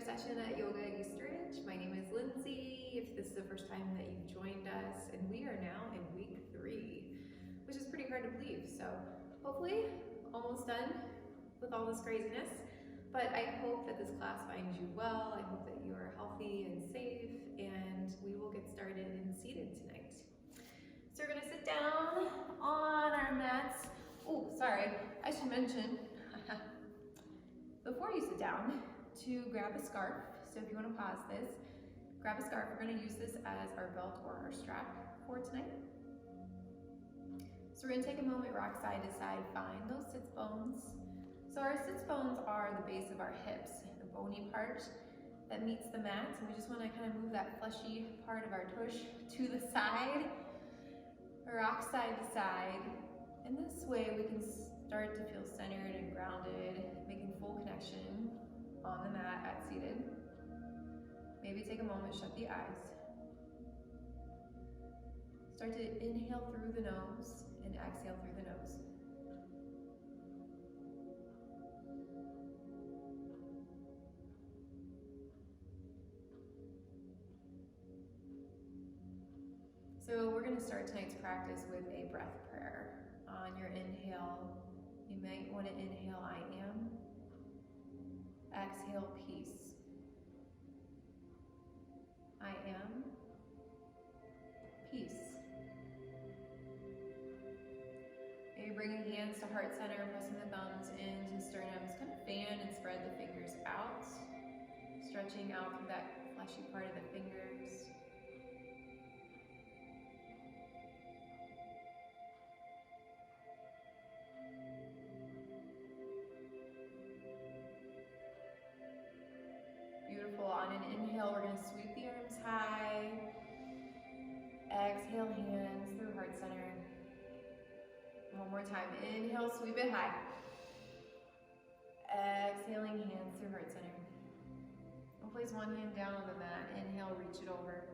another session at Yoga Eastridge. My name is Lindsay, if this is the first time that you've joined us, and we are now in week 3, which is pretty hard to believe. So hopefully almost done with all this craziness, but I hope that this class finds you well. I hope that you are healthy and safe, and we will get started and seated tonight. So we're gonna sit down on our mats. Oh, sorry, I should mention, before you sit down, to grab a scarf. So if you want to pause this, grab a scarf. We're going to use this as our belt or our strap for tonight. So we're going to take a moment, rock side to side, find those sits bones. So our sits bones are the base of our hips, the bony part that meets the mat. And we just want to kind of move that fleshy part of our tush to the side, rock side to side. And this way we can start to feel centered and grounded, making full connection on the mat at seated. Maybe take a moment, shut the eyes. Start to inhale through the nose and exhale through the nose. So we're going to start tonight's practice with a breath prayer. On your inhale, you might want to inhale, I am. Exhale, peace. I am. Peace. Maybe bringing the hands to heart center, pressing the thumbs into sternums. Kind of fan and spread the fingers out. Stretching out through that fleshy part of the fingers. On an inhale, we're going to sweep the arms high. Exhale, hands through heart center. One more time. Inhale, sweep it high. Exhaling, hands through heart center. We'll place one hand down on the mat. Inhale, reach it over.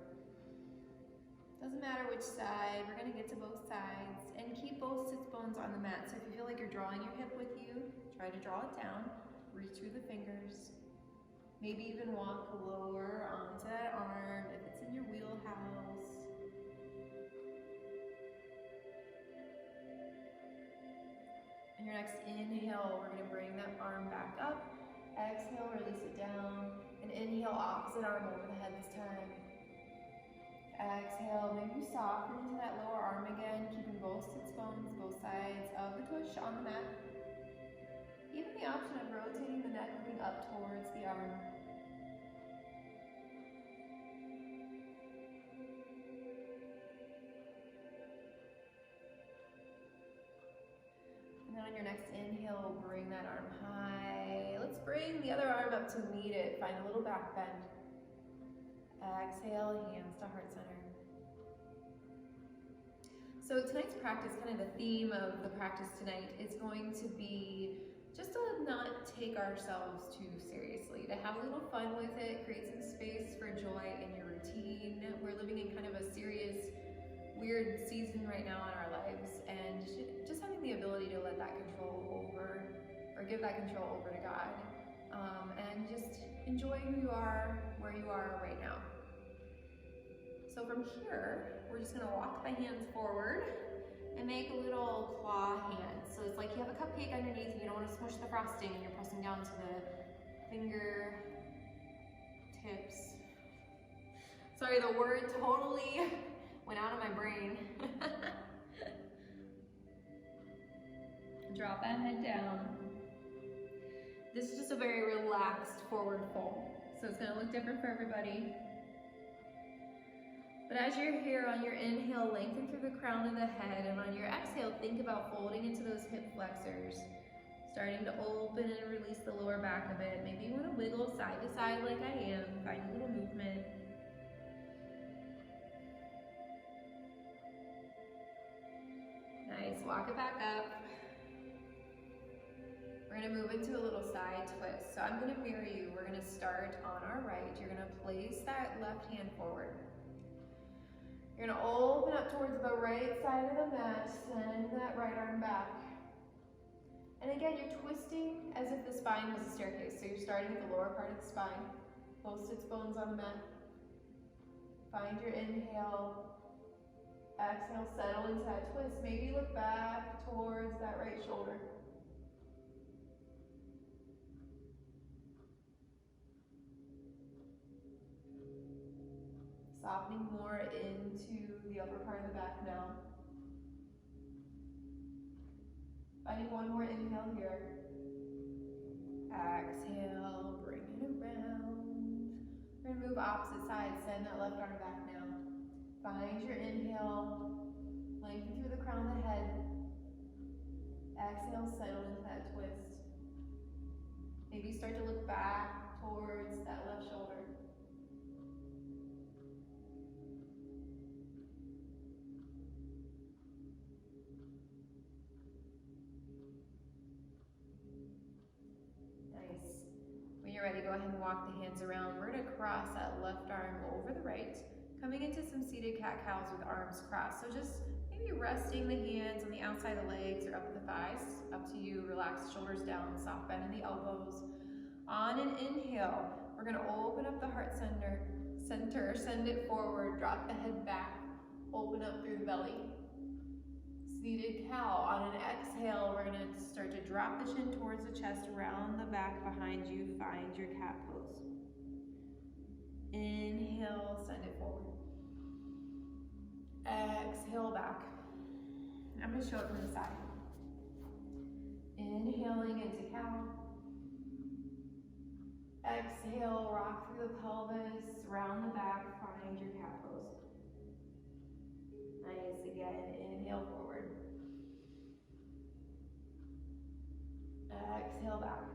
Doesn't matter which side. We're going to get to both sides. And keep both sits bones on the mat. So if you feel like you're drawing your hip with you, try to draw it down. Reach through the fingers. Maybe even walk lower onto that arm if it's in your wheelhouse. And your next inhale, we're going to bring that arm back up. Exhale, release it down. And inhale, opposite arm over the head this time. Exhale, maybe soften into that lower arm again, keeping both sits bones, both sides of the tush on the mat. Even the option of rotating the neck, looking up towards the arm. And then on your next inhale, bring that arm high. Let's bring the other arm up to meet it. Find a little back bend. Exhale, hands to heart center. So tonight's practice, kind of the theme of the practice tonight, is going to be just to not take ourselves too seriously, to have a little fun with it, create some space for joy in your routine. We're living in kind of a serious, weird season right now in our lives, and just having the ability to let that control over, or give that control over to God, and just enjoy who you are, where you are right now. So from here, we're just gonna walk the hands forward and make a little claw hand. So it's like you have a cupcake underneath and you don't want to smush the frosting and you're pressing down to the finger tips. Sorry, the word totally went out of my brain. Drop that head down. This is just a very relaxed forward fold. So it's going to look different for everybody. But as you're here on your inhale, lengthen through the crown of the head, and on your exhale, think about folding into those hip flexors, starting to open and release the lower back a bit. Maybe you want to wiggle side to side like I am, find a little movement. Nice, walk it back up. We're going to move into a little side twist. So I'm going to mirror you. We're going to start on our right. You're going to place that left hand forward. You're going to open up towards the right side of the mat, send that right arm back. And again, you're twisting as if the spine was a staircase. So you're starting at the lower part of the spine. Close sits bones on the mat. Find your inhale. Exhale, settle into that twist. Maybe look back towards that right shoulder. Softening more into the upper part of the back now. Finding one more inhale here. Exhale, bring it around. We're gonna move opposite side, send that left arm back now. Find your inhale, lengthen through the crown of the head. Exhale, settle into that twist. Maybe start to look back towards that left shoulder. Nice. When you're ready, go ahead and walk the hands around. We're gonna cross that left arm over the right, coming into some seated cat-cows with arms crossed. So just maybe resting the hands on the outside of the legs or up at the thighs. Up to you. Relax the shoulders down, soft bend in the elbows. On an inhale, we're going to open up the heart center, send it forward, drop the head back, open up through the belly. Seated cow. On an exhale, we're going to start to drop the chin towards the chest, around the back behind you. Find your cat pose. Inhale, send it forward. Exhale back. I'm going to show it from the side. Inhaling into cow. Exhale, rock through the pelvis, round the back, find your cat pose. Nice, again, inhale forward. Exhale back.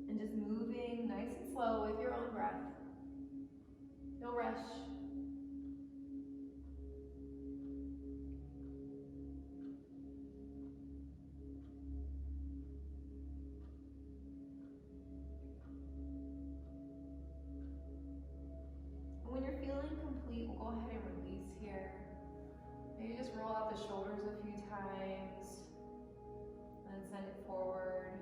And just moving nice and slow with your own breath. No rush. When you're feeling complete, we'll go ahead and release here. Maybe just roll out the shoulders a few times, and then send it forward.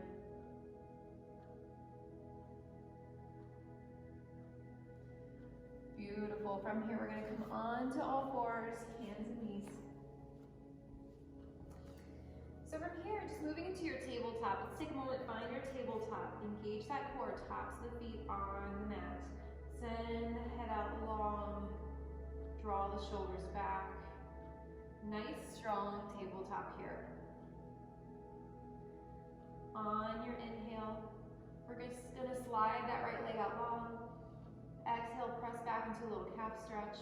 Beautiful. From here, we're going to come on to all fours, hands and knees. So from here, just moving into your tabletop. Let's take a moment, find your tabletop. Engage that core, tops of the feet on the mat. Send the head out long. Draw the shoulders back. Nice, strong tabletop here. On your inhale, we're just going to slide that right leg out long. Exhale, press back into a little calf stretch.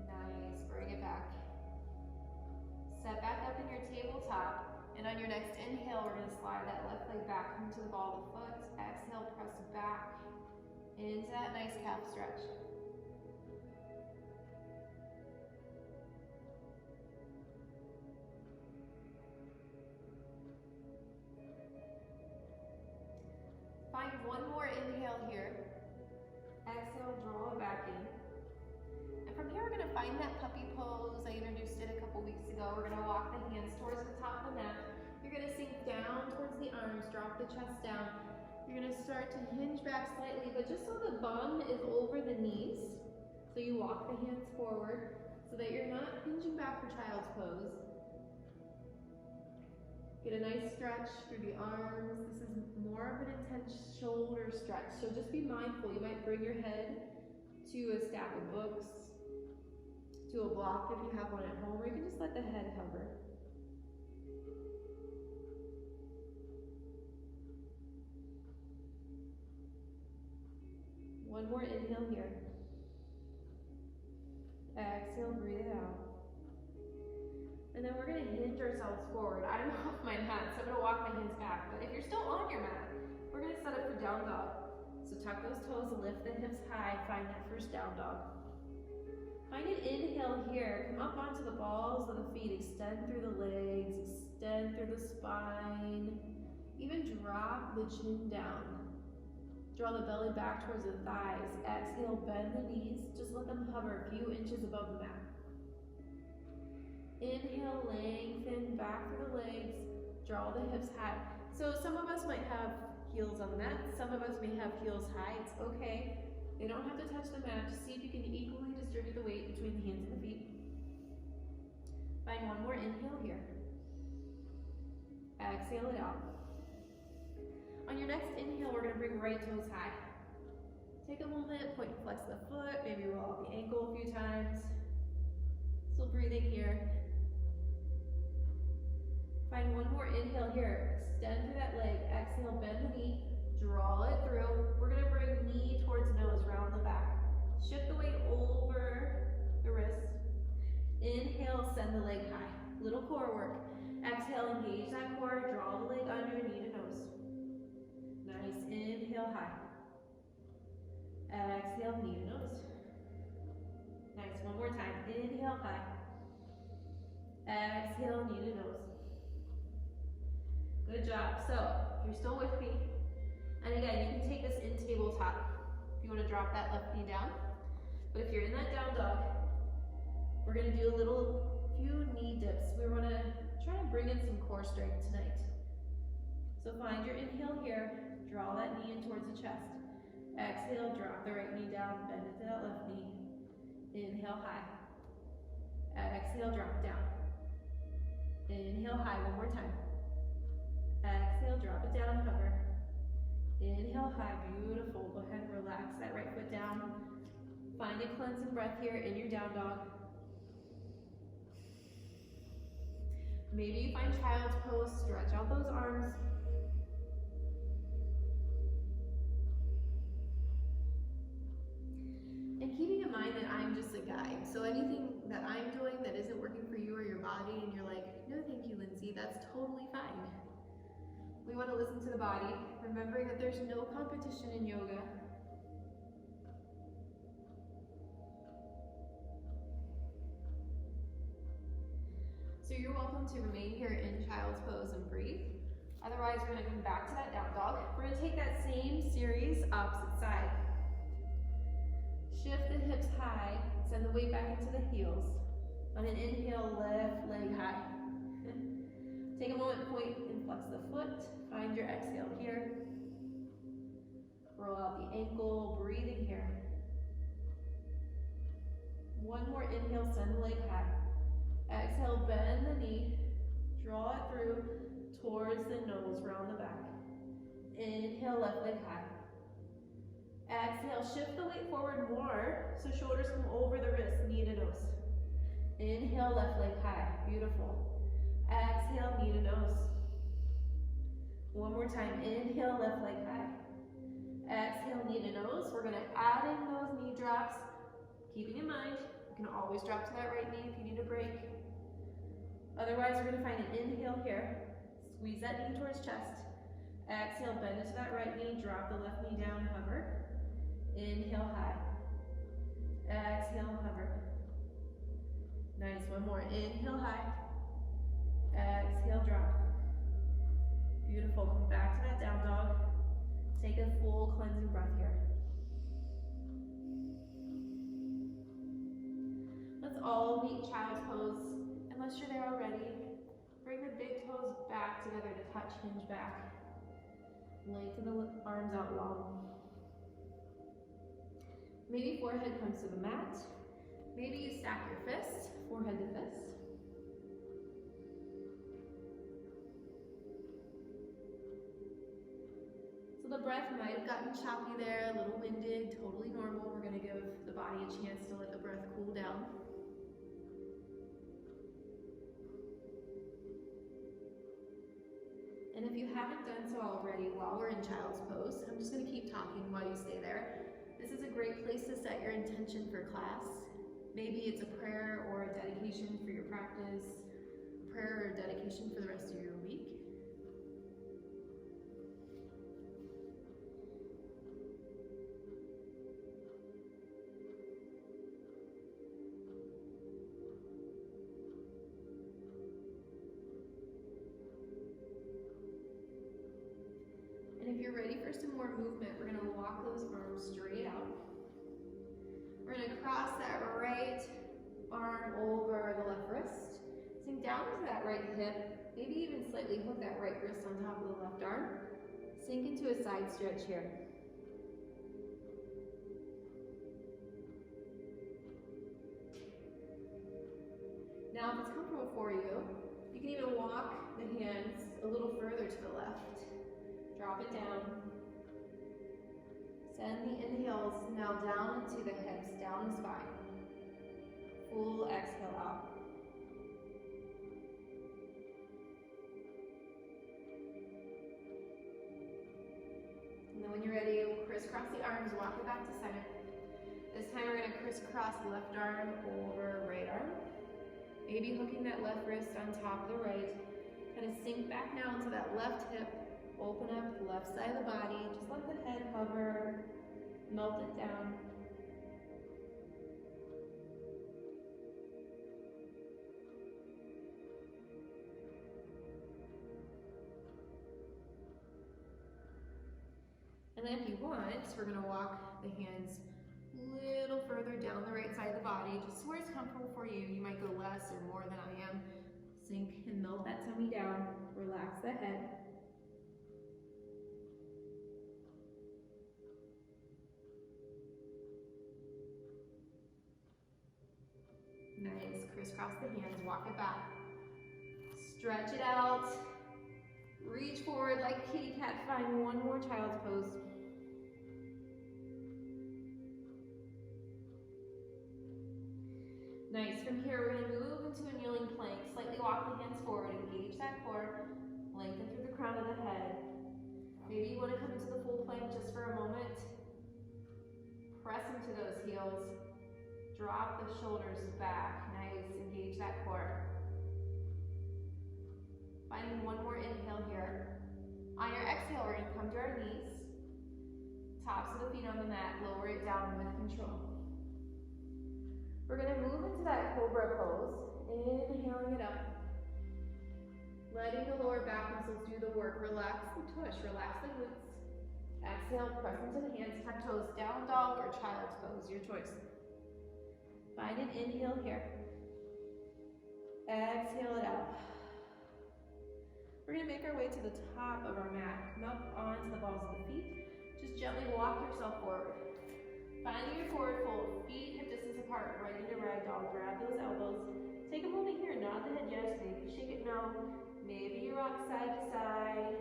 Nice, bring it back. Set back up in your tabletop, and on your next inhale, we're going to slide that left leg back into the ball of the foot. Exhale, press back into that nice calf stretch. Find one more inhale here. Exhale, draw it back in. And from here, we're going to find that puppy pose. I introduced it a couple weeks ago. We're going to walk the hands towards the top of the mat. You're going to sink down towards the arms, drop the chest down. You're going to start to hinge back slightly, but just so the bum is over the knees. So you walk the hands forward so that you're not hinging back for child's pose. Get a nice stretch through the arms. This is more of an intense shoulder stretch, so just be mindful. You might bring your head to a stack of books, to a block if you have one at home, or you can just let the head hover. One more inhale here. Exhale, breathe it out. And then we're going to hinge ourselves forward. I'm off my mat, so I'm going to walk my hands back. But if you're still on your mat, we're going to set up for down dog. So tuck those toes, lift the hips high, find that first down dog. Find an inhale here. Come up onto the balls of the feet. Extend through the legs, extend through the spine. Even drop the chin down. Draw the belly back towards the thighs. Exhale, bend the knees. Just let them hover a few inches above the mat. Inhale, lengthen back through the legs. Draw the hips high. So some of us might have heels on the mat. Some of us may have heels high. It's okay. They don't have to touch the mat. Just see if you can equally distribute the weight between the hands and the feet. Find one more inhale here. Exhale it out. On your next inhale, we're going to bring right toes high. Take a moment, point and flex the foot, maybe roll out the ankle a few times. Still breathing here. Find one more inhale here. Extend through that leg. Exhale, bend the knee. Draw it through. We're going to bring knee towards nose, round the back. Shift the weight over the wrist. Inhale, send the leg high. Little core work. Exhale, engage that core. Draw the leg under, knee to nose. Nice. Inhale, high. Exhale, knee to nose. Nice. One more time. Inhale, high. Exhale, knee to nose. Good job. So, if you're still with me, and again, you can take this in tabletop if you want to drop that left knee down. But if you're in that down dog, we're going to do a few knee dips. We want to try to bring in some core strength tonight. So find your inhale here. Draw that knee in towards the chest. Exhale, drop the right knee down, bend it to that left knee. Inhale, high. Exhale, drop it down. Inhale, high, one more time. Exhale, drop it down, hover. Inhale, high, beautiful. Go ahead and relax that right foot down. Find a cleansing breath here in your down dog. Maybe you find child's pose, stretch out those arms. And keeping in mind that I'm just a guide, so anything that I'm doing that isn't working for you or your body and you're like, no thank you, Lindsay, that's totally fine. We want to listen to the body, remembering that there's no competition in yoga. So you're welcome to remain here in child's pose and breathe. Otherwise, we're going to come back to that down dog. We're going to take that same series, opposite side. Shift the hips high, send the weight back into the heels. On an inhale, left leg high. Take a moment, point and flex the foot. Find your exhale here. Roll out the ankle, breathing here. One more inhale, send the leg high. Exhale, bend the knee. Draw it through towards the nose, round the back. Inhale, left leg high. Exhale, shift the weight forward more, so shoulders come over the wrist, knee to nose. Inhale, left leg high, beautiful. Exhale, knee to nose. One more time, inhale, left leg high. Exhale, knee to nose. We're gonna add in those knee drops, keeping in mind, you can always drop to that right knee if you need a break. Otherwise, we're gonna find an inhale here. Squeeze that knee towards chest. Exhale, bend into that right knee, drop the left knee down, hover. Inhale, high. Exhale, hover. Nice, one more. Inhale, high. Exhale, drop. Beautiful, come back to that down dog. Take a full cleansing breath here. Let's all meet child's pose. Unless you're there already, bring the big toes back together to touch, hinge back. Lengthen the arms out long. Maybe forehead comes to the mat. Maybe you stack your fists, forehead to fist. So the breath might have gotten choppy there, a little winded, totally normal. We're gonna give the body a chance to let the breath cool down. And if you haven't done so already while we're in child's pose, I'm just gonna keep talking while you stay there. This is a great place to set your intention for class. Maybe it's a prayer or a dedication for your practice, a prayer or a dedication for the rest of your week. And if you're ready for some more movement, we're gonna walk those arms straight out. We're gonna cross that right arm over the left wrist. Sink down to that right hip. Maybe even slightly hook that right wrist on top of the left arm. Sink into a side stretch here. Now, if it's comfortable for you, you can even walk the hands a little further to the left. Drop it down. Send the inhales now down into the hips, down the spine. Full exhale out. And then when you're ready, we'll crisscross the arms, walk it back to center. This time we're going to crisscross left arm over right arm. Maybe hooking that left wrist on top of the right. Kind of sink back now into that left hip. Open up the left side of the body. Just let the head hover. Melt it down. And then if you want, we're going to walk the hands a little further down the right side of the body, just where it's comfortable for you. You might go less or more than I am. Sink and melt that tummy down. Relax the head. Nice. Crisscross the hands. Walk it back. Stretch it out. Reach forward like kitty cat. Find one more child's pose. Nice. From here, we're going to move into a kneeling plank. Slightly walk the hands forward. Engage that core. Lengthen through the crown of the head. Maybe you want to come into the full plank just for a moment. Press into those heels. Drop the shoulders back. Nice. Engage that core. Finding one more inhale here. On your exhale, we're going to come to our knees. Tops of the feet on the mat. Lower it down with control. We're going to move into that cobra pose. Inhaling it up. Letting the lower back muscles do the work. Relax the tush. Relax the glutes. Exhale, press into the hands. Tuck toes. Down dog or child's pose. Your choice. Find an inhale here. Exhale it out. We're going to make our way to the top of our mat. Come up onto the balls of the feet. Just gently walk yourself forward. Finding your forward fold. Feet hip distance apart. Right into ragdoll. Grab those elbows. Take a moment here. Nod the head yes. Maybe shake it no. Maybe you rock side to side.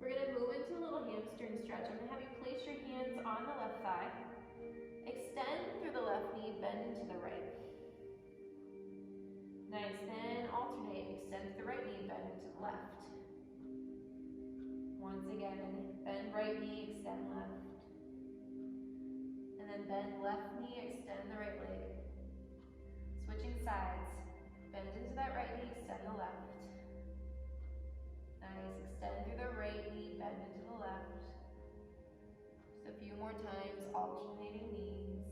We're going to move into a little hamstring stretch. I'm going to have you place your hands on the left thigh. Extend through the left knee, bend into the right. Nice, then alternate. Extend through the right knee, bend into the left. Once again, bend right knee, extend left. And then bend left knee, extend the right leg. Switching sides. Bend into that right knee, extend the left. Nice, extend through the right knee, bend into the left. Just a few more times, alternating knees.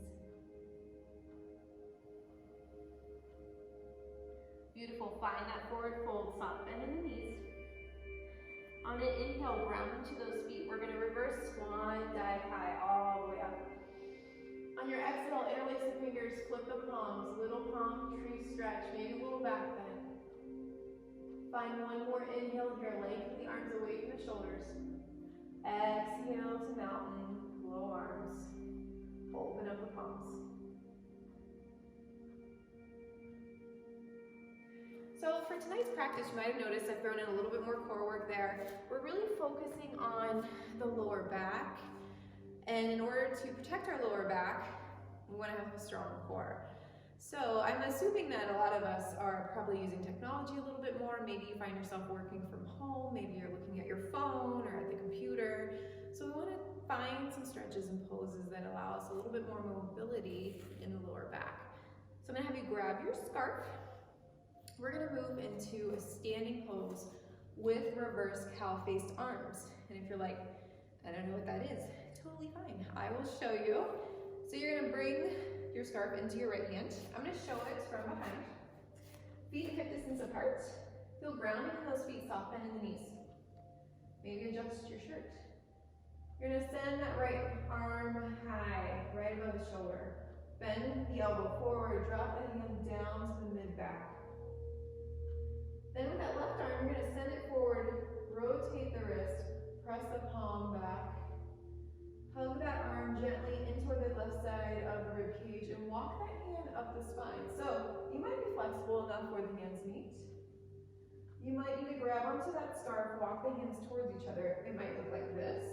Beautiful, find that forward fold, soft bend in the knees. On an inhale, ground into those feet. We're going to reverse swan, dive high, all the way up. On your exhale, interlace the fingers, flip the palms, little palm tree stretch, maybe a little back bend. Find one more inhale here, lengthen the arms away from the shoulders. Exhale to mountain, low arms. Open up the palms. So for tonight's practice, you might have noticed I've thrown in a little bit more core work there. We're really focusing on the lower back. And in order to protect our lower back, we want to have a strong core. So I'm assuming that a lot of us are probably using technology a little bit more. Maybe you find yourself working from home. Maybe you're looking at your phone or at the computer. So we want to find some stretches and poses that allow us a little bit more mobility in the lower back. So I'm going to have you grab your scarf. We're going to move into a standing pose with reverse cow-faced arms. And if you're like, I don't know what that is, totally fine. I will show you. So you're gonna bring your scarf into your right hand. I'm gonna show it from behind. Feet hip distance apart. Feel grounded in those feet, soft bend in the knees. Maybe adjust your shirt. You're gonna send that right arm high, right above the shoulder. Bend the elbow forward, drop the hand down to the mid-back. Then with that left arm, you're gonna send it forward, rotate the wrist, press the palm back. Hug that arm gently in toward the left side of the rib cage and walk that hand up the spine. So you might be flexible enough where the hands meet. You might need to grab onto that scarf, walk the hands towards each other. It might look like this,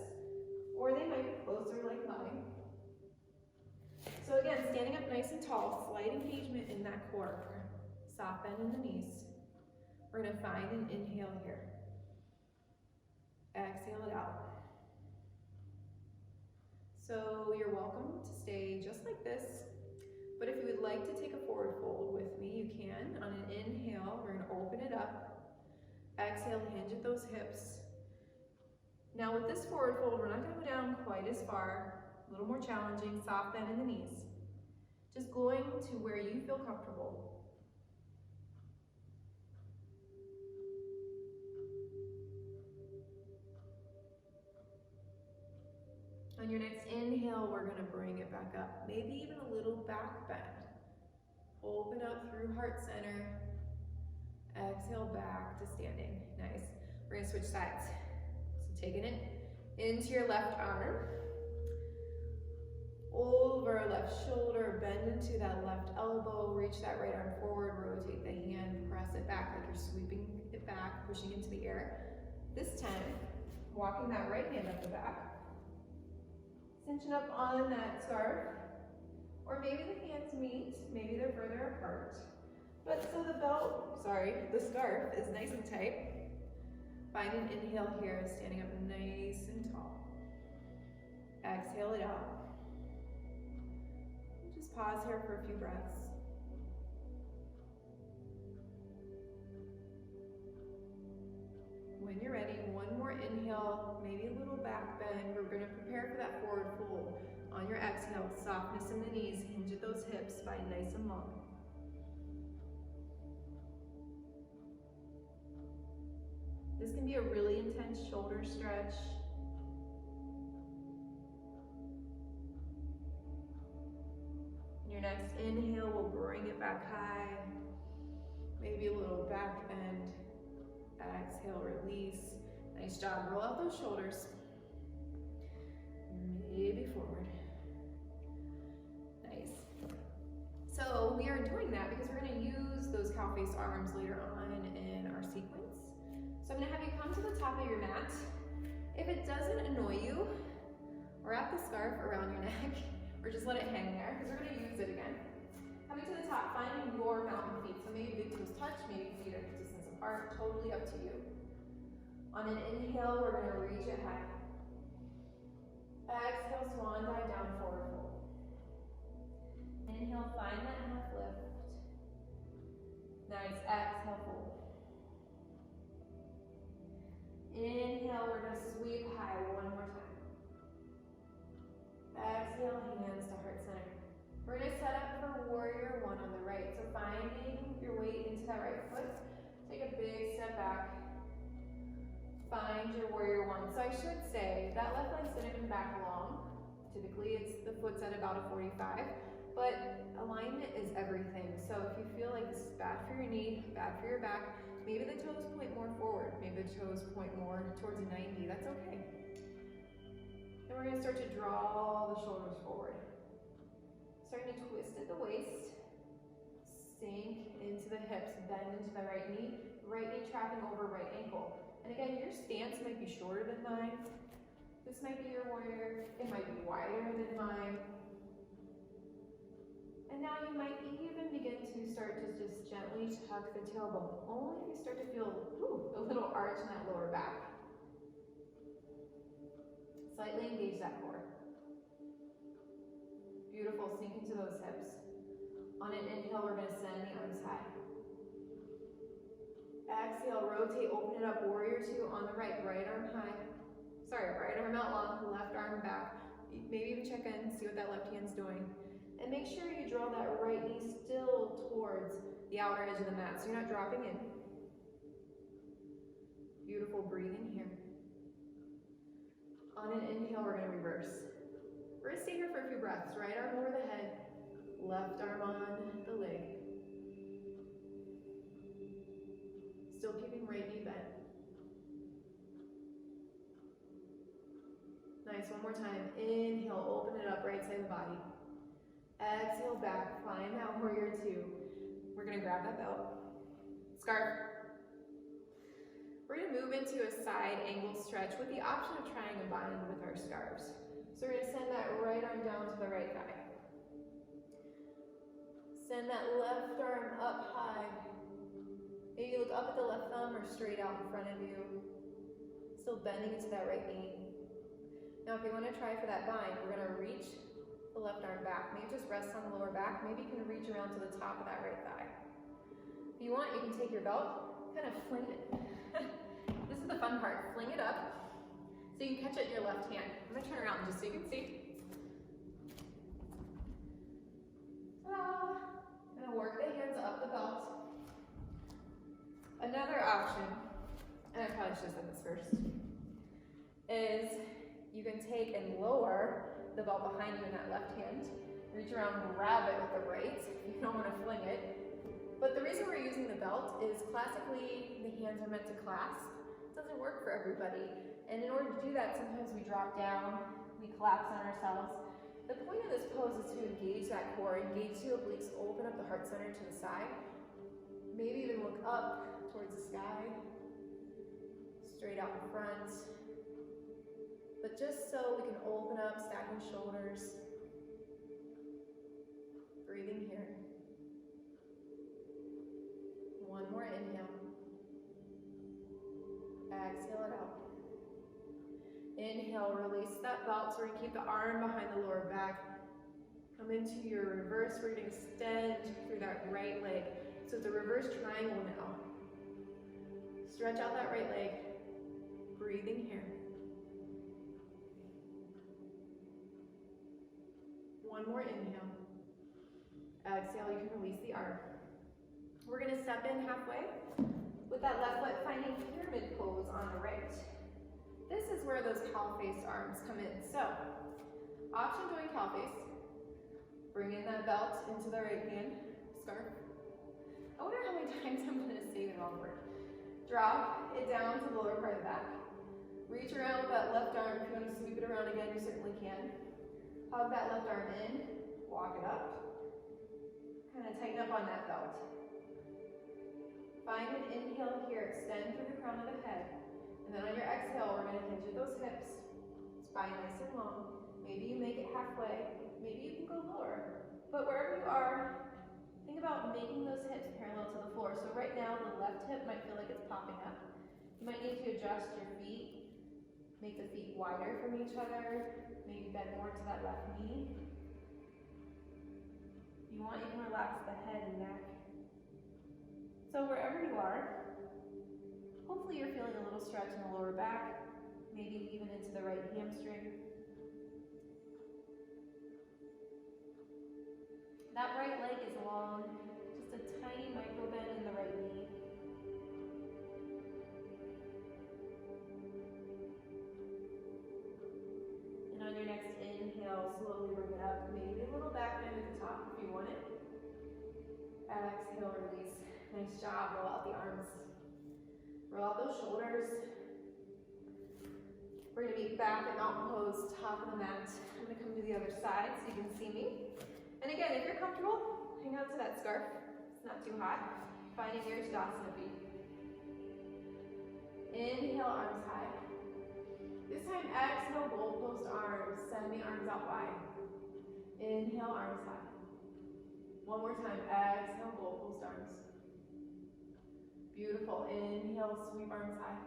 or they might be closer like mine. So again, standing up nice and tall, slight engagement in that core. Soft bend in the knees. We're gonna find an inhale here. Exhale it out. So you're welcome to stay just like this, but if you would like to take a forward fold with me, you can. On an inhale, we're gonna open it up. Exhale, hinge at those hips. Now with this forward fold, we're not gonna go down quite as far, a little more challenging, soft bend in the knees. Just going to where you feel comfortable. On your next inhale, we're gonna bring it back up. Maybe even a little back bend. Open up through heart center. Exhale back to standing. Nice. We're gonna switch sides. So taking it into your left arm. Over left shoulder, bend into that left elbow, reach that right arm forward, rotate the hand, press it back like you're sweeping it back, pushing into the air. This time, walking that right hand up the back. Cinching up on that scarf, or maybe the hands meet, maybe they're further apart. But so the scarf is nice and tight. Find an inhale here, standing up nice and tall. Exhale it out. Just pause here for a few breaths. When you're ready, one more inhale, maybe a little back bend. We're gonna prepare for that forward fold. On your exhale, softness in the knees, hinge at those hips, spine nice and long. This can be a really intense shoulder stretch. Your next inhale will bring it back high. Maybe a little back bend. Exhale, release. Nice job. Roll out those shoulders. Maybe forward. Nice. So we are doing that because we're going to use those cow face arms later on in our sequence. So I'm going to have you come to the top of your mat. If it doesn't annoy you, wrap the scarf around your neck or just let it hang there because we're going to use it again. Coming to the top, finding your mountain feet. So maybe big toes touch, maybe feet are distance apart, totally up to you. On an inhale, we're going to reach it high. Exhale, swan dive down, forward fold. Inhale, find that half lift. Nice, exhale, fold. Inhale, we're going to sweep high one more time. Exhale, hands to heart center. We're going to set up for warrior one on the right. So finding your weight into that right foot. Take a big step back. Find your warrior one. So I should say that left leg's going to come back long. Typically the foot's at about a 45, but alignment is everything. So if you feel like this is bad for your knee, bad for your back, maybe the toes point more forward. Maybe the toes point more towards a 90. That's okay. And we're going to start to draw the shoulders forward. Starting to twist at the waist. Sink into the hips, bend into the right knee trapping over right ankle. And again, your stance might be shorter than mine. This might be your warrior. It might be wider than mine. And now you might even begin to start to just gently tuck the tailbone, only if you start to feel a little arch in that lower back. Slightly engage that core. Beautiful, sink into those hips. On an inhale, we're going to send the arms high. Exhale, rotate, open it up, warrior two on the right, right arm high. Sorry, right arm out long, left arm back. Maybe even check in, see what that left hand's doing. And make sure you draw that right knee still towards the outer edge of the mat, so you're not dropping in. Beautiful, breathing here. On an inhale, we're gonna reverse. We're gonna stay here for a few breaths. Right arm over the head, left arm on the leg. Still keeping right knee bent. Nice, one more time. Inhale, open it up, right side of the body. Exhale back, find that warrior two. We're gonna grab that belt. Scarf. We're gonna move into a side angle stretch with the option of trying a bind with our scarves. So we're gonna send that right arm down to the right thigh. Send that left arm up high. Maybe look up at the left thumb or straight out in front of you. Still bending into that right knee. Now if you want to try for that bind, we're going to reach the left arm back. Maybe just rest on the lower back. Maybe you can reach around to the top of that right thigh. If you want, you can take your belt, kind of fling it. This is the fun part. Fling it up so you can catch it in your left hand. I'm going to turn around just so you can see. I'm going to work the hands up the belt. Another option, and I probably should have said this first, is you can take and lower the belt behind you in that left hand, reach around and grab it with the right. You don't want to fling it. But the reason we're using the belt is classically the hands are meant to clasp. It doesn't work for everybody. And in order to do that, sometimes we drop down, we collapse on ourselves. The point of this pose is to engage that core, engage the obliques, open up the heart center to the side. Maybe even look up towards the sky, straight out in front. But just so we can open up, stacking shoulders. Breathing here. One more inhale. Exhale it out. Inhale, release that belt. So we're going to keep the arm behind the lower back. Come into your reverse. We're going to extend through that right leg. So it's a reverse triangle now. Stretch out that right leg. Breathing here. One more inhale. Exhale, you can release the arm. We're going to step in halfway with that left foot finding pyramid pose on the right. This is where those cow face arms come in. So, option doing cow face. Bring in that belt into the right hand. Scarf. I wonder how many times I'm going to say the wrong word. Drop it down to the lower part of the back. Reach around with that left arm. If you want to sweep it around again, you certainly can. Hug that left arm in, walk it up. Kind of tighten up on that belt. Find an inhale here, extend through the crown of the head. And then on your exhale, we're going to hinge at those hips. Spine nice and long. Maybe you make it halfway. Maybe you can go lower. But wherever you are, think about making those hips parallel to the floor. So right now, the left hip might feel like it's popping up. You might need to adjust your feet. Make the feet wider from each other. Maybe bend more to that left knee. If you want, you can relax the head and neck. So wherever you are, hopefully you're feeling a little stretch in the lower back, maybe even into the right hamstring. That right leg is long, just a tiny micro bend in the right knee. And on your next inhale, slowly bring it up. Maybe a little back bend at the top if you want it. Exhale, release. Nice job. Roll out the arms. Roll out those shoulders. We're going to be back in mountain pose, top of the mat. I'm going to come to the other side so you can see me. And again, if you're comfortable, hang on to that scarf. It's not too hot. Finding your shivasana feet. Inhale, arms high. This time, exhale, gold post arms. Send the arms out wide. Inhale, arms high. One more time, exhale, gold post arms. Beautiful. Inhale, sweep arms high.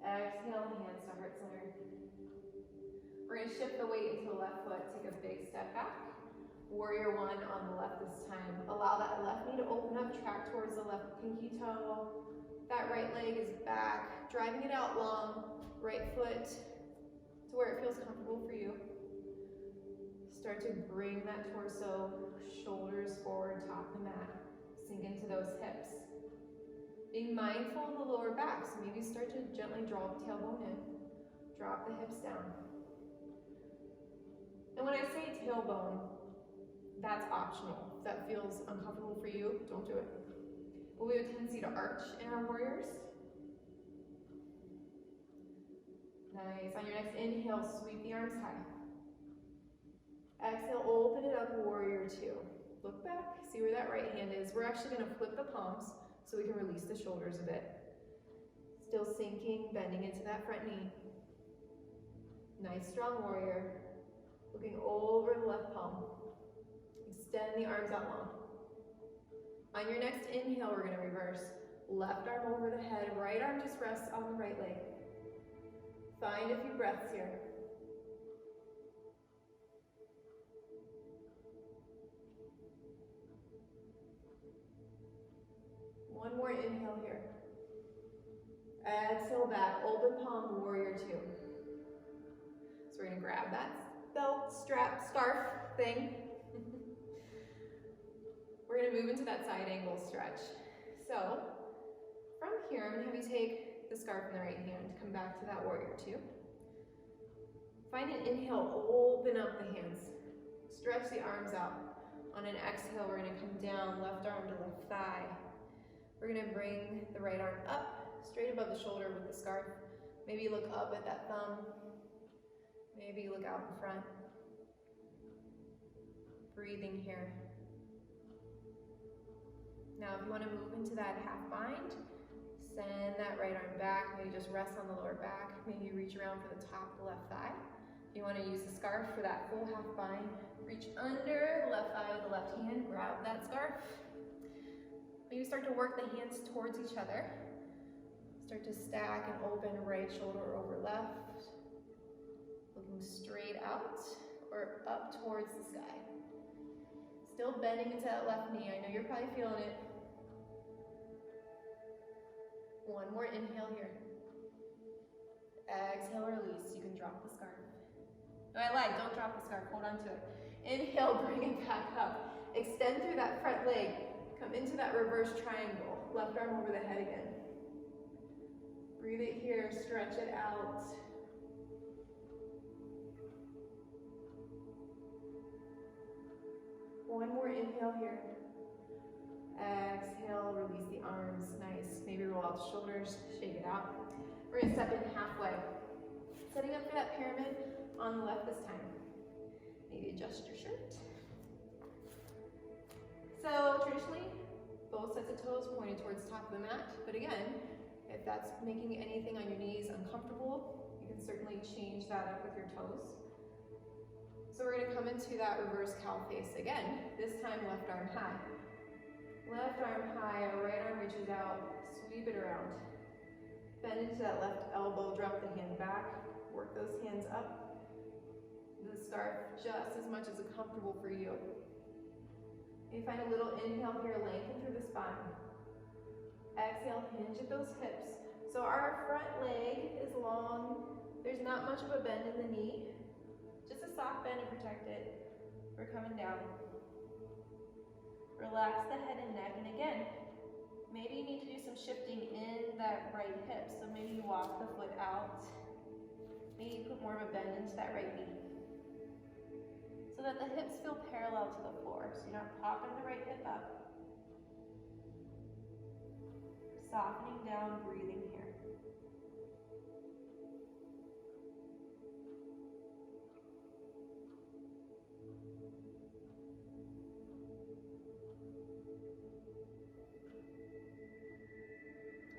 Exhale, hands to heart center. We're going to shift the weight into the left foot. Take a big step back. Warrior one on the left this time. Allow that left knee to open up, track towards the left pinky toe. That right leg is back, driving it out long. Right foot to where it feels comfortable for you. start to bring that torso, shoulders forward, top of the mat. Sink into those hips. Being mindful of the lower back, so maybe start to gently draw the tailbone in. Drop the hips down. And when I say tailbone, that's optional. If that feels uncomfortable for you, don't do it. But we have a tendency to arch in our warriors. Nice. On your next inhale, sweep the arms high. Exhale, open it up, warrior two. Look back, see where that right hand is. We're actually going to flip the palms so we can release the shoulders a bit. Still sinking, bending into that front knee. Nice, strong warrior. Looking over the left palm. Extend the arms out long. On your next inhale, we're going to reverse. Left arm over the head, right arm just rests on the right leg. Find a few breaths here. One more inhale here. Exhale back, open palm, warrior two. So we're gonna grab that belt, strap, scarf thing. We're gonna move into that side angle stretch. So from here, I'm gonna have you take the scarf in the right hand, come back to that warrior two. Find an inhale, open up the hands. Stretch the arms out. On an exhale, we're gonna come down, left arm to left thigh. We're gonna bring the right arm up, straight above the shoulder with the scarf. Maybe look up at that thumb. Maybe look out in front. Breathing here. Now, if you wanna move into that half bind, send that right arm back. Maybe just rest on the lower back. Maybe reach around for the top of the left thigh. If you wanna use the scarf for that full half bind, reach under the left thigh with the left hand, grab that scarf. Maybe start to work the hands towards each other. Start to stack and open right shoulder over left. Looking straight out or up towards the sky. Still bending into that left knee. I know you're probably feeling it. One more inhale here. Exhale, release. You can drop the scarf. No, I lied. Don't drop the scarf. Hold on to it. Inhale, bring it back up. Extend through that front leg. Come into that reverse triangle. Left arm over the head again. Breathe it here. Stretch it out. One more inhale here. Exhale, release the arms. Nice. Maybe roll out the shoulders, shake it out. We're gonna step in halfway. Setting up for that pyramid on the left this time. Maybe adjust your shirt. So traditionally, both sets of toes pointed towards the top of the mat. But again, if that's making anything on your knees uncomfortable, you can certainly change that up with your toes. So we're gonna come into that reverse cow face again. This time, left arm high. Left arm high, right arm reaches out, sweep it around. Bend into that left elbow, drop the hand back, work those hands up. The scarf just as much as comfortable for you. You find a little inhale here, lengthen through the spine. Exhale, hinge at those hips. So our front leg is long. There's not much of a bend in the knee. Just a soft bend to protect it. We're coming down. Relax the head and neck, and again, maybe you need to do some shifting in that right hip. So maybe you walk the foot out. Maybe you put more of a bend into that right knee. So that the hips feel parallel to the floor. So you're not popping the right hip up. Softening down, breathing here.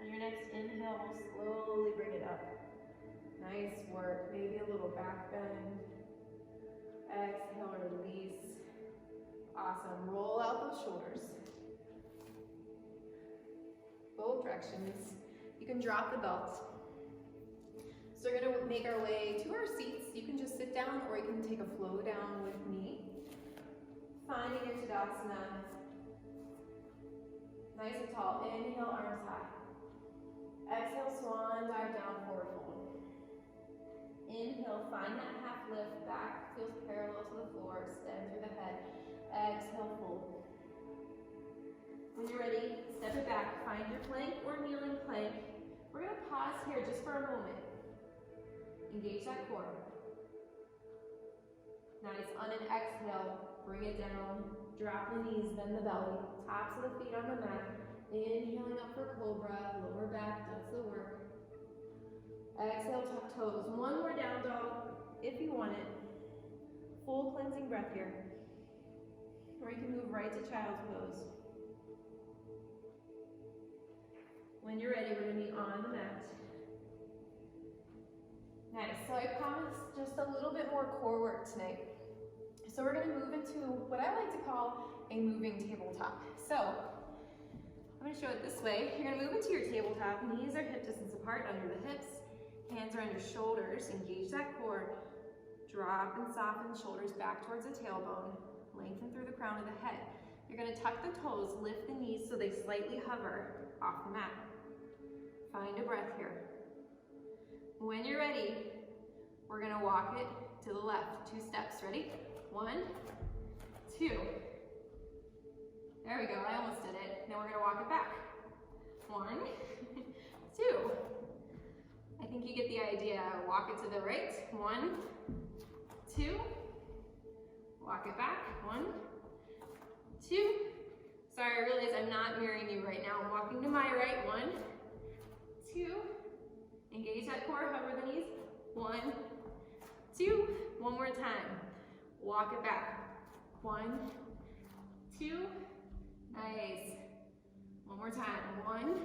On your next inhale, we'll slowly bring it up. Nice work. Maybe a little back bend. Exhale, release. Awesome. Roll out those shoulders. Both directions. You can drop the belt. So we're going to make our way to our seats. You can just sit down or you can take a flow down with me. Finding your Tadasana. Nice and tall. Inhale, arms high. Exhale, swan dive down, forward fold. Inhale, find that half lift, back feels parallel to the floor, steady. for a moment. Engage that core. Nice. On an exhale, bring it down. Drop the knees, bend the belly. Tops of the feet on the mat. Inhaling up for cobra. Lower back does the work. Exhale, tuck toes. One more down dog if you want it. Full cleansing breath here. Or you can move right to child's pose. When you're ready, we're going to be on the mat. Nice. So I promised just a little bit more core work tonight. So we're going to move into what I like to call a moving tabletop. So I'm going to show it this way. You're going to move into your tabletop. Knees are hip distance apart under the hips. Hands are on your shoulders. Engage that core. Drop and soften shoulders back towards the tailbone. Lengthen through the crown of the head. You're going to tuck the toes, lift the knees so they slightly hover off the mat. Find a breath here. When you're ready, we're going to walk it to the left. 2 steps. Ready? 1, 2. There we go. I almost did it. Now we're going to walk it back. 1, 2. I think you get the idea. Walk it to the right. 1, 2. Walk it back. 1, 2. Sorry, I realize I'm not mirroring you right now. I'm walking to my right. 1, 2. Engage that core, hover the knees. 1, 2. One more time. Walk it back. 1, 2. Nice. One more time. 1,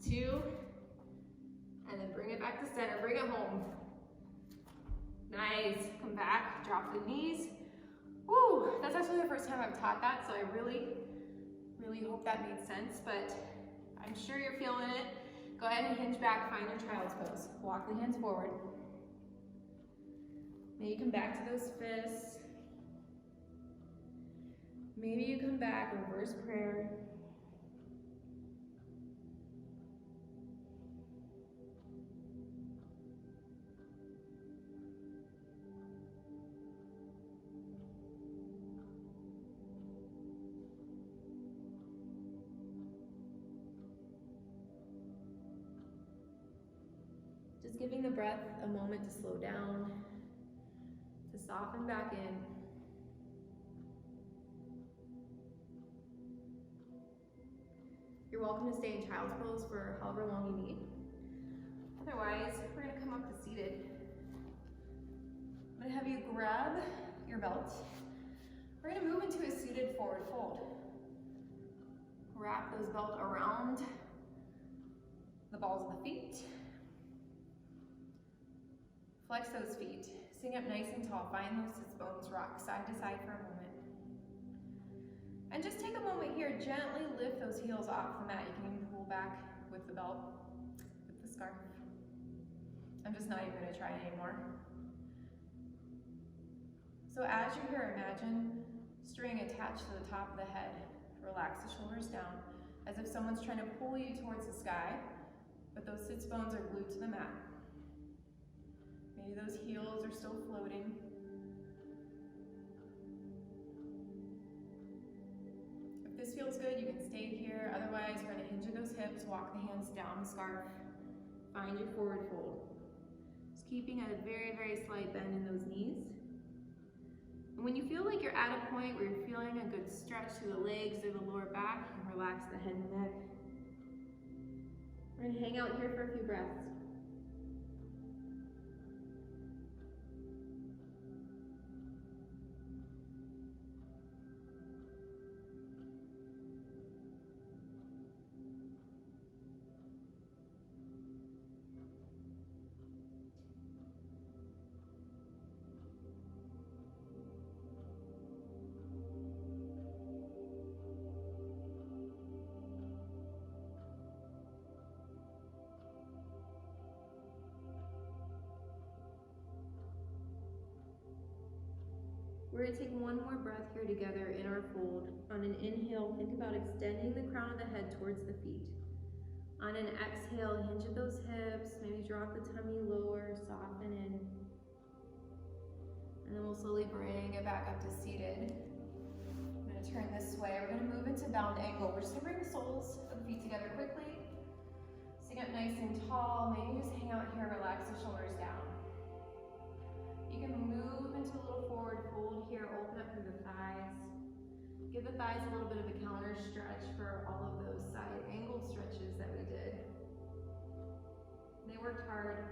2. And then bring it back to center. Bring it home. Nice. Come back. Drop the knees. Woo! That's actually the first time I've taught that, so I really hope that made sense, but I'm sure you're feeling it. Go ahead and hinge back, find your child's pose. Walk the hands forward. Maybe you come back to those fists. Maybe you come back, reverse prayer. Just giving the breath a moment to slow down, to soften back in. You're welcome to stay in child's pose for however long you need. Otherwise, we're going to come up to seated. I'm going to have you grab your belt. We're going to move into a seated forward fold. Wrap those belt around the balls of the feet. Flex those feet. Sitting up nice and tall. Find those sits bones. Rock side to side for a moment. And just take a moment here. Gently lift those heels off the mat. You can even pull back with the belt, with the scarf. I'm just not even going to try it anymore. So as you're here, imagine string attached to the top of the head. Relax the shoulders down as if someone's trying to pull you towards the sky, but those sits bones are glued to the mat. Maybe those heels are still floating. If this feels good, you can stay here. Otherwise, we're going to hinge at those hips, walk the hands down the scarf, find your forward fold. Just keeping a very, very slight bend in those knees. And when you feel like you're at a point where you're feeling a good stretch to the legs or the lower back, you can relax the head and neck. We're going to hang out here for a few breaths. We're going to take one more breath here together in our fold. On an inhale, think about extending the crown of the head towards the feet. On an exhale, hinge at those hips, maybe drop the tummy lower, soften in. And then we'll slowly bring it back up to seated. I'm going to turn this way. We're going to move into bound angle. We're just going to bring the soles of the feet together quickly. Sitting Sitting up nice and tall, maybe just hang out here, relax the shoulders down. You can move into a little forward fold here, open up through the thighs. Give the thighs a little bit of a counter stretch for all of those side angled stretches that we did. They worked hard.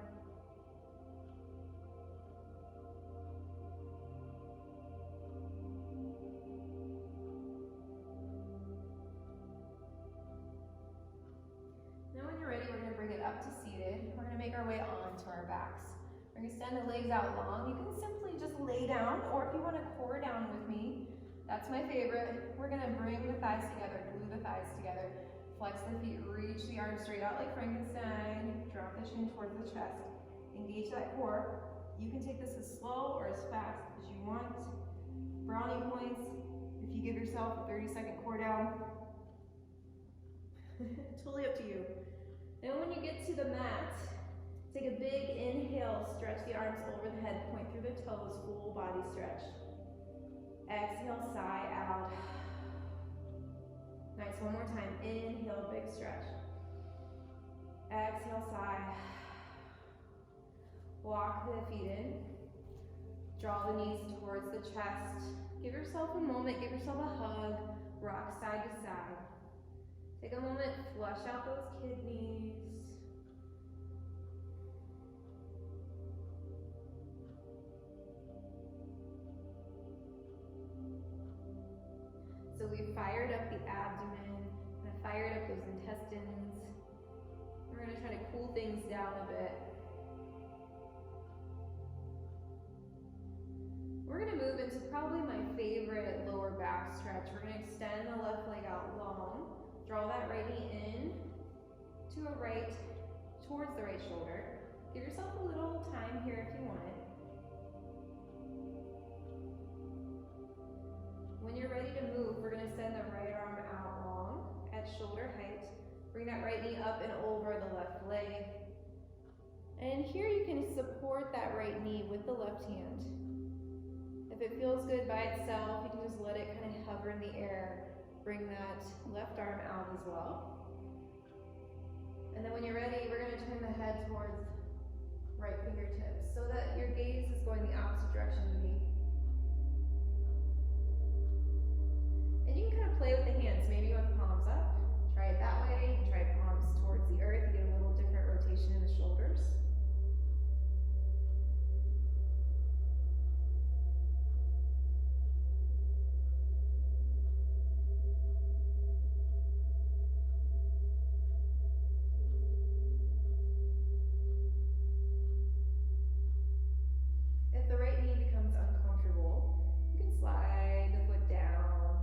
Now when you're ready, we're going to bring it up to seated. We're going to make our way onto our backs. We're going to extend the legs out long. You can simply just lay down, or if you want to core down with me, that's my favorite. We're going to bring the thighs together, glue the thighs together, flex the feet, reach the arms straight out like Frankenstein, drop the chin towards the chest, engage that core. You can take this as slow or as fast as you want. Brownie points, if you give yourself a 30-second core down. Totally up to you. Then when you get to the mat, take a big inhale, stretch the arms over the head, point through the toes, full body stretch. Exhale, sigh out. Nice, one more time. Inhale, big stretch. Exhale, sigh. Walk the feet in. Draw the knees towards the chest. Give yourself a moment, give yourself a hug. Rock side to side. Take a moment, flush out those kidneys. So we fired up the abdomen, and fired up those intestines. We're going to try to cool things down a bit. We're going to move into probably my favorite lower back stretch. We're going to extend the left leg out long. Draw that right knee in to a right, towards the right shoulder. Give yourself a little time here if you want it. When you're ready to move, we're going to send the right arm out long at shoulder height. Bring that right knee up and over the left leg. And here you can support that right knee with the left hand. If it feels good by itself, you can just let it kind of hover in the air. Bring that left arm out as well. And then when you're ready, we're going to turn the head towards right fingertips so that your gaze is going the opposite direction of me. And you can kind of play with the hands. Maybe you want palms up. Try it that way. You can try palms towards the earth. You get a little different rotation in the shoulders. If the right knee becomes uncomfortable, you can slide the foot down.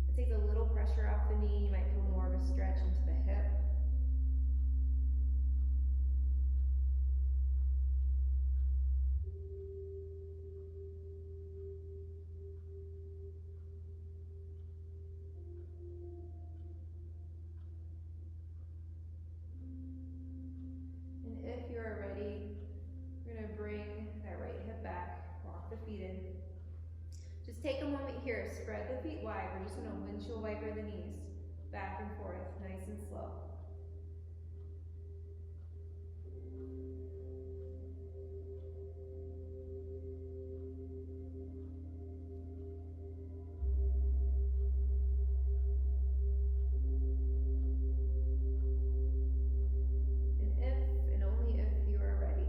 It takes a little pressure off the knee. You might feel more of a stretch into the hip. And if you are ready, we're going to bring that right hip back, walk the feet in. Just take a moment here, spread the feet wide. We're just going to windshield wiper the knees, back and forth, nice and slow. And if, and only if you are ready,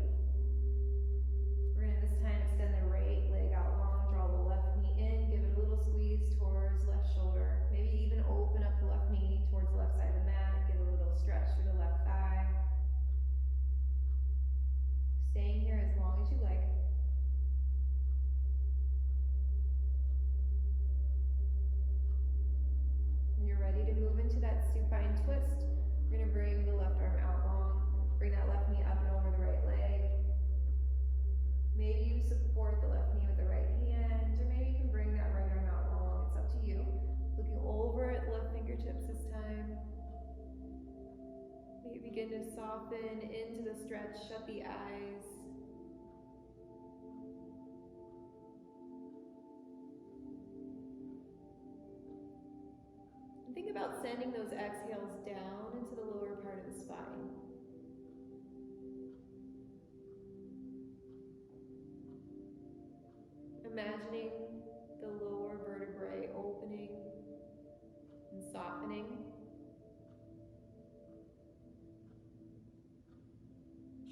we're going to this time extend the right leg out long, draw the left knee in, give it a little squeeze towards left shoulder. Maybe even open up the left knee towards the left side of the mat, get a little stretch through the left thigh. Staying here as long as you like. When you're ready to move into that supine twist, we're going to bring the left arm out long, bring that left knee up and over the right leg. Maybe you support the left knee with the right hand, or maybe you can bring that right arm out long. It's up to you. Looking over at left fingertips this time. Maybe begin to soften into the stretch, shut the eyes. And think about sending those exhales down into the lower part of the spine. imagining the lower vertebrae opening and softening.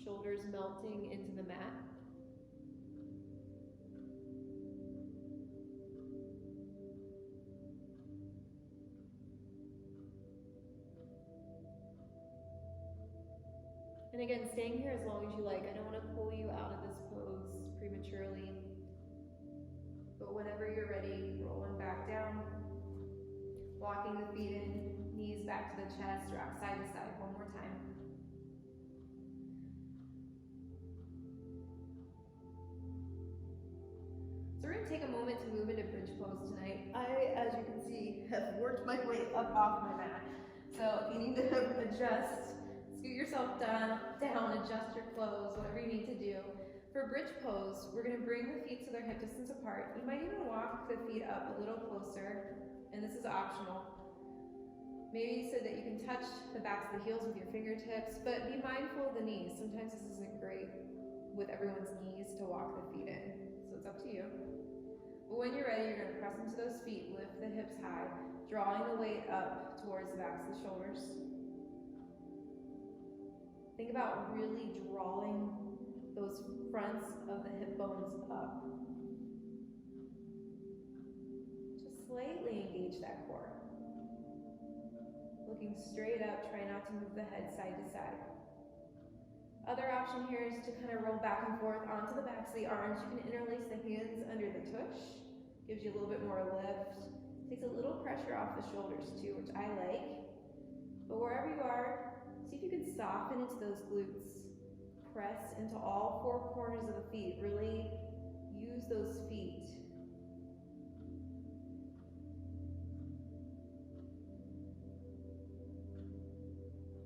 Shoulders melting into the mat. And again, staying here as long as you like. I don't want to pull you out of this pose prematurely. But whenever you're ready, rolling back down, walking the feet in, knees back to the chest, rock side to side. One more time. So we're going to take a moment to move into bridge pose tonight. I, as you can see, have worked my way up off my mat. So if you need to adjust, scoot yourself down, adjust your clothes, whatever you need to do. For bridge pose, we're going to bring the feet so they're hip distance apart. You might even walk the feet up a little closer, and this is optional. Maybe so that you can touch the backs of the heels with your fingertips, but be mindful of the knees. Sometimes this isn't great with everyone's knees to walk the feet in, so it's up to you. But when you're ready, you're going to press into those feet, lift the hips high, drawing the weight up towards the backs of the shoulders. Think about really drawing those fronts of the hip bones up. Just slightly engage that core. Looking straight up, try not to move the head side to side. Other option here is to kind of roll back and forth onto the backs of the arms. You can interlace the hands under the tush. Gives you a little bit more lift. Takes a little pressure off the shoulders too, which I like. But wherever you are, see if you can soften into those glutes. Press into all four corners of the feet. Really use those feet.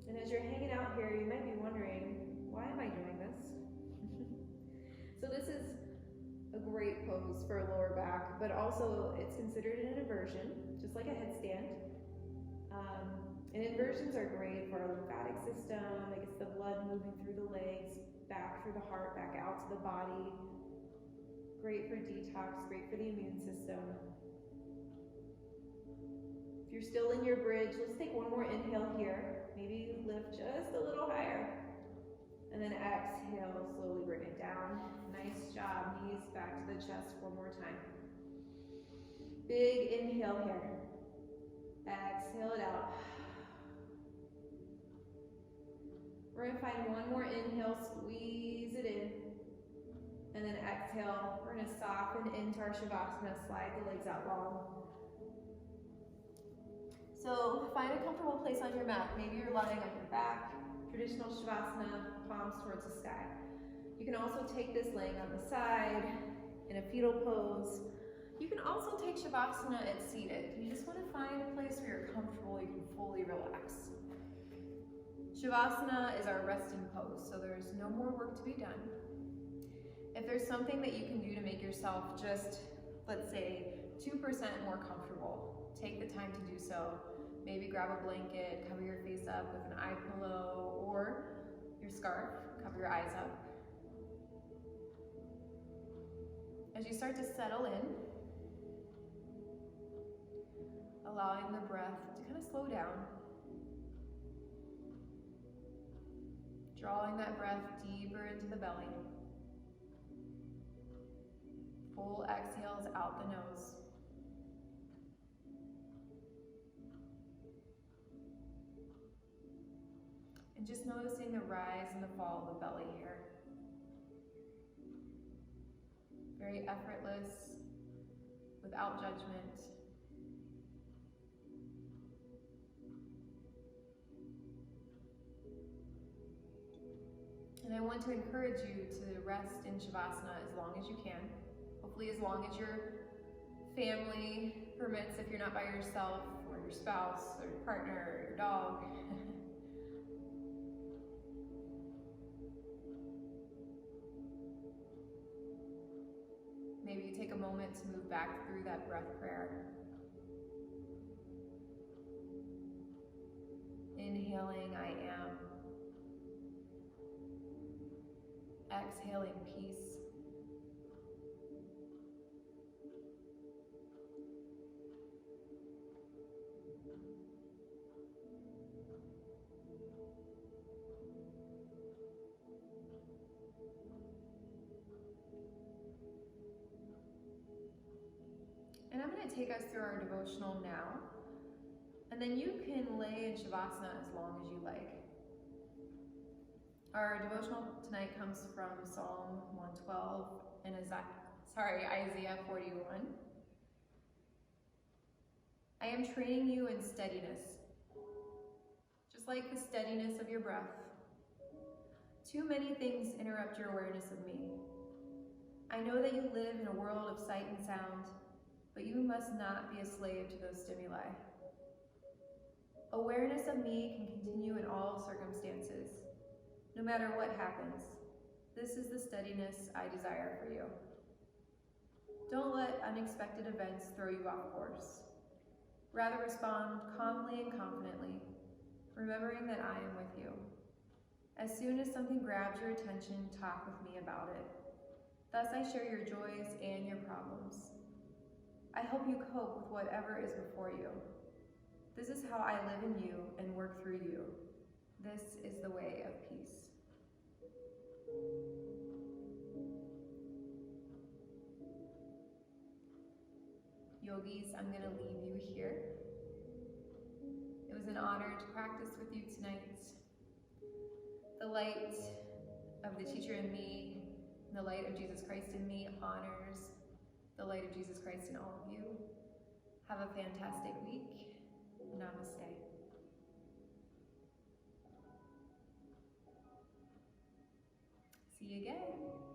And as you're hanging out here, you might be wondering, why am I doing this? So this is a great pose for a lower back, but also it's considered an inversion, just like a headstand. And inversions are great for our lymphatic system. It gets the blood moving through the legs, back through the heart, back out to the body. Great for detox, great for the immune system. If you're still in your bridge, let's take one more inhale here. Maybe lift just a little higher. And then exhale, slowly bring it down. Nice job, knees back to the chest one more time. Big inhale here. Exhale it out. We're going to find one more inhale, squeeze it in. And then exhale, we're going to soften into our shavasana, slide the legs out long. So find a comfortable place on your mat. Maybe you're lying on your back, traditional shavasana, palms towards the sky. You can also take this laying on the side in a fetal pose. You can also take shavasana at seated. You just want to find a place where you're comfortable, you can fully relax. Shavasana is our resting pose, so there's no more work to be done. If there's something that you can do to make yourself just, let's say, 2% more comfortable, take the time to do so. Maybe grab a blanket, cover your face up with an eye pillow, or your scarf, cover your eyes up. As you start to settle in, allowing the breath to kind of slow down. Drawing that breath deeper into the belly. Full exhales out the nose. And just noticing the rise and the fall of the belly here. Very effortless, without judgment. And I want to encourage you to rest in Shavasana as long as you can. Hopefully as long as your family permits, if you're not by yourself, or your spouse, or your partner, or your dog. Maybe you take a moment to move back through that breath prayer. Inhaling, I am. Exhaling, peace. And I'm going to take us through our devotional now, and then you can lay in Shavasana as long as you like. Our devotional tonight comes from Psalm 112 and Isaiah 41. I am training you in steadiness, just like the steadiness of your breath. Too many things interrupt your awareness of me. I know that you live in a world of sight and sound, but you must not be a slave to those stimuli. Awareness of me can continue in all circumstances, no matter what happens. This is the steadiness I desire for you. Don't let unexpected events throw you off course. Rather, respond calmly and confidently, remembering that I am with you. As soon as something grabs your attention, talk with me about it. Thus I share your joys and your problems. I help you cope with whatever is before you. This is how I live in you and work through you. This is the way of peace. Yogis, I'm going to leave you here. It was an honor to practice with you tonight. The light of the teacher in me, the light of Jesus Christ in me honors the light of Jesus Christ in all of you. Have a fantastic week. Namaste. See you again.